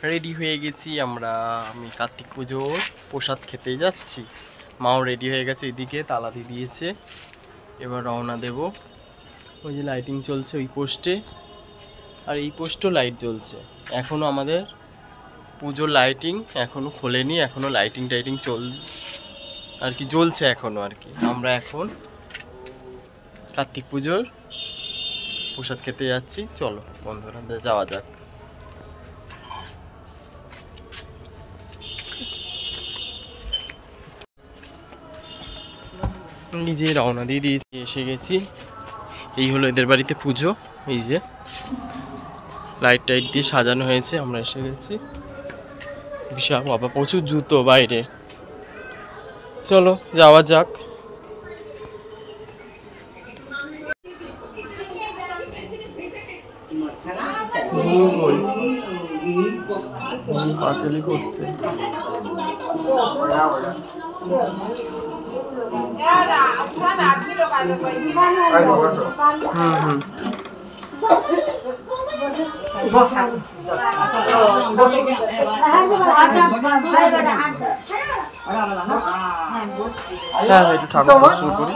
Ready হয়ে গেছি আমরা। আমি কার্তিক পুজোর প্রসাদ খেতে যাচ্ছি। মাও রেডি হয়ে গেছে, এদিকে তালা দিয়ে দিয়েছে। এবার রওনা দেব। ওই যে লাইটিং চলছে ওই পোস্টে, আর এই পোস্টেও লাইট জ্বলছে। এখনও আমাদের পুজোর লাইটিং এখনও খোলেনি, এখনও লাইটিং টাইটিং আর কি জ্বলছে এখনও আর কি। আমরা এখন কার্তিক পুজোর প্রসাদ খেতে যাচ্ছি। চলো বন্ধুরা যাওয়া যাক। নিজে রওনা দিয়ে দিয়েছি, এসে গেছি। এই হলো এদের বাড়িতে পুজো। এই যে লাইট টাইট দিয়ে সাজানো হয়েছে, আমরা এসে গেছি। বিশাল বাবা, প্রচুর জুতো বাইরে। চলো যাওয়া যাক। পাঁচালি করছে। হ্যাঁ একটু ঠাকুর দর্শন করি।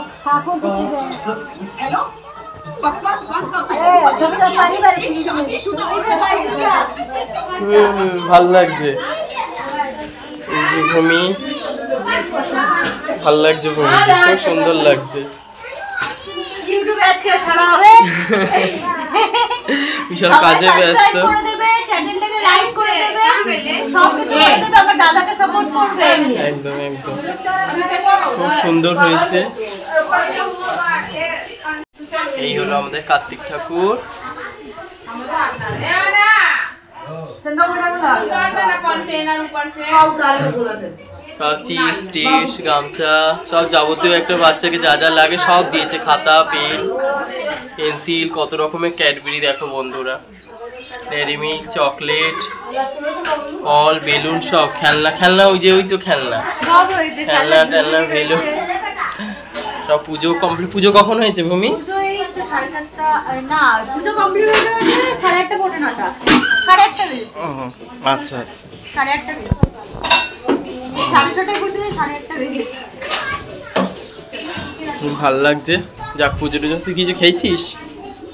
ভাল লাগছে এই যে ভূমি, ভাল লাগছে ভূমি, খুব সুন্দর লাগছে। বিশাল কাজে ব্যস্ত। একদম একদম খুব সুন্দর হয়েছে। এই হলো আমাদের কার্তিক ঠাকুর। চিপস টিপস গামছা সব যাবতীয় একটা বাচ্চাকে যা যা লাগে সব দিয়েছে। খাতা পেন পেন্সিল কত রকমের ক্যাডবেরি দেখো বন্ধুরা, ডেয়ারি মিল্ক চকলেট ফল বেলুন সব খেলনা খেলনা ওই যে ওই তো খেলনা খেলনা টেলনা বেলুন সব। পুজো কমপ্লিট। পুজো কখন হয়েছে ভূমি? আচ্ছা আচ্ছা ভাল লাগছে। যাক পুজো টুজো তুই কিছু খেয়েছিস?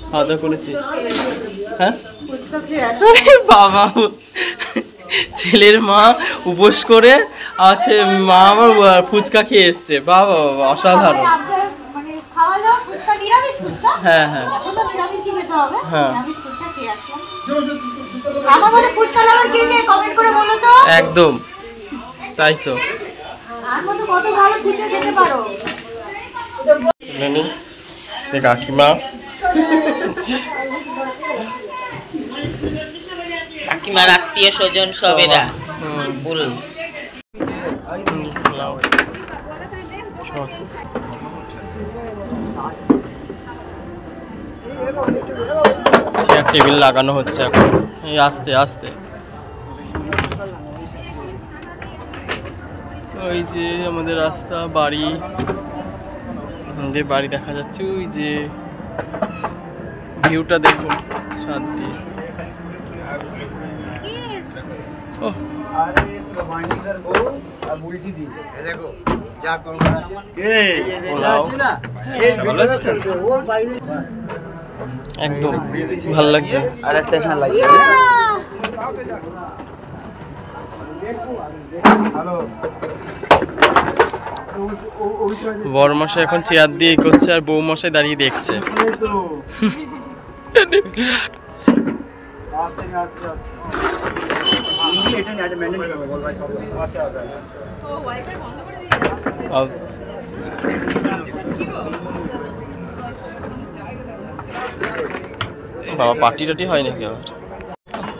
খাওয়া দাওয়া করেছিস? হ্যাঁ বাবা, ছেলের মা উপোস করে আছে, মা আবার ফুচকা খেয়ে এসছে। বাবা বাবা অসাধারণ। হ্যাঁ হ্যাঁ হ্যাঁ একদম তাই তো। কাকিমা কাকিমার আত্মীয় স্বজন সবেরা চেয়ার টেবিল লাগানো হচ্ছে এখন। এই আস্তে আস্তে ওই যে আমাদের রাস্তা বাড়ি, আমাদের বাড়ি দেখা যাচ্ছে। ওই যে ভিউটা দেখুন ছাদ দিয়ে। একদম ভাল লাগছে। আর একটা লাগছে বড় মশাই এখন চেয়ার দিয়ে করছে আর বউ মশাই দাঁড়িয়ে দেখছে। বাবা পার্টি টাটি হয় নাকি আবার?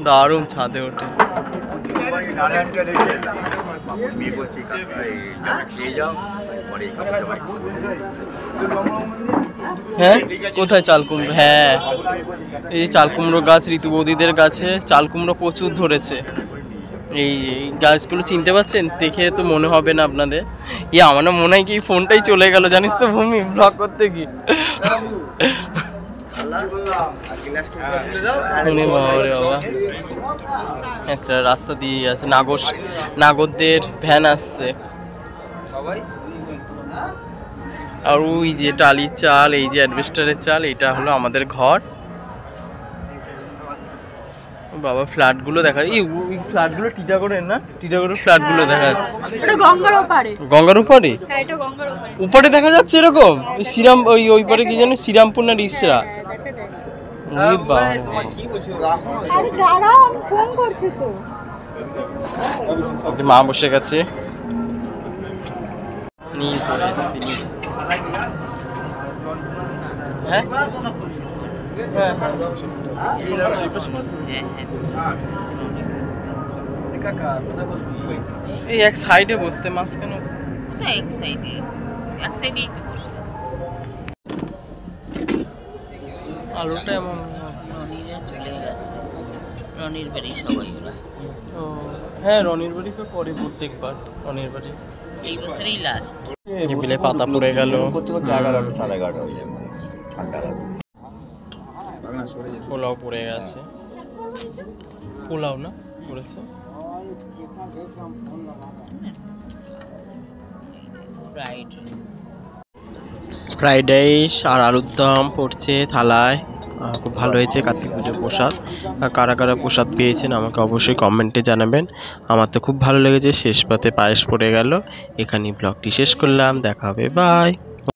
দারুণ ছাদে ওঠে। হ্যাঁ কোথায় চাল কুমড়ো? হ্যাঁ এই চাল কুমড়ো গাছ ঋতু বৌদিদের গাছে চাল কুমড়ো প্রচুর ধরেছে। এই গাছগুলো চিনতে পারছেন? দেখে তো মনে হবে না আপনাদের। আমার না মনে হয় কি ফোনটাই চলে গেল জানিস তো ভূমি, ব্লগ করতে কি। ওরে বাবা রে বাবা, একটা রাস্তা দিয়ে আছে, নাগরদের ভ্যান আসছে। আর ওই যে টালির চাল, এই যে অ্যাডভেস্টারের চাল, এটা হলো আমাদের ঘর। বাবা ফ্ল্যাটগুলো দেখা, এই ফ্ল্যাটগুলো টিটাগড়ের না? টিটাগড়ের ফ্ল্যাটগুলো দেখা যাচ্ছে। এটা গঙ্গার ওপারে। গঙ্গার উপরে? হ্যাঁ, এটা গঙ্গার ওপারে। উপরে দেখা যাচ্ছে এরকম? এই শ্রীরাম ওই পারে কি জানো, শ্রীরামপুর না ইসরা? দেখা যায়। ওই বাবা, আরে দাঁড়াও, আমি ফোন করছি তো। যে মা বসে গেছে, নীল পরে এসছি, নীল। হ্যাঁ হ্যাঁ, এই এক সাইডে বসতে, মাঝখানে বসতে। কোথায় এক সাইডে? এক সাইডেই তো বসে। আলোটা এমন আছে। রনিরা চলে গেছে, রনির বাড়ি সবাই ওরা। ও হ্যাঁ, রনির বাড়ি তো পরে প্রত্যেকবার, রনির বাড়ি। এই বছরেই লাস্ট। টেবিলে পাতা পড়ে গেল, পোলাও পড়ে গেছে। পোলাও না পড়েছে, ফ্রাইড রাইস আর আলুর দম পড়ছে থালায়। খুব ভালো হয়েছে কার্তিক পুজোর প্রসাদ। আর কারা কারা প্রসাদ পেয়েছেন আমাকে অবশ্যই কমেন্টে জানাবেন। আমার তো খুব ভালো লেগেছে। শেষ পাতে পায়েস পড়ে গেল। এখানেই ব্লগটি শেষ করলাম, দেখা হবে, বাই।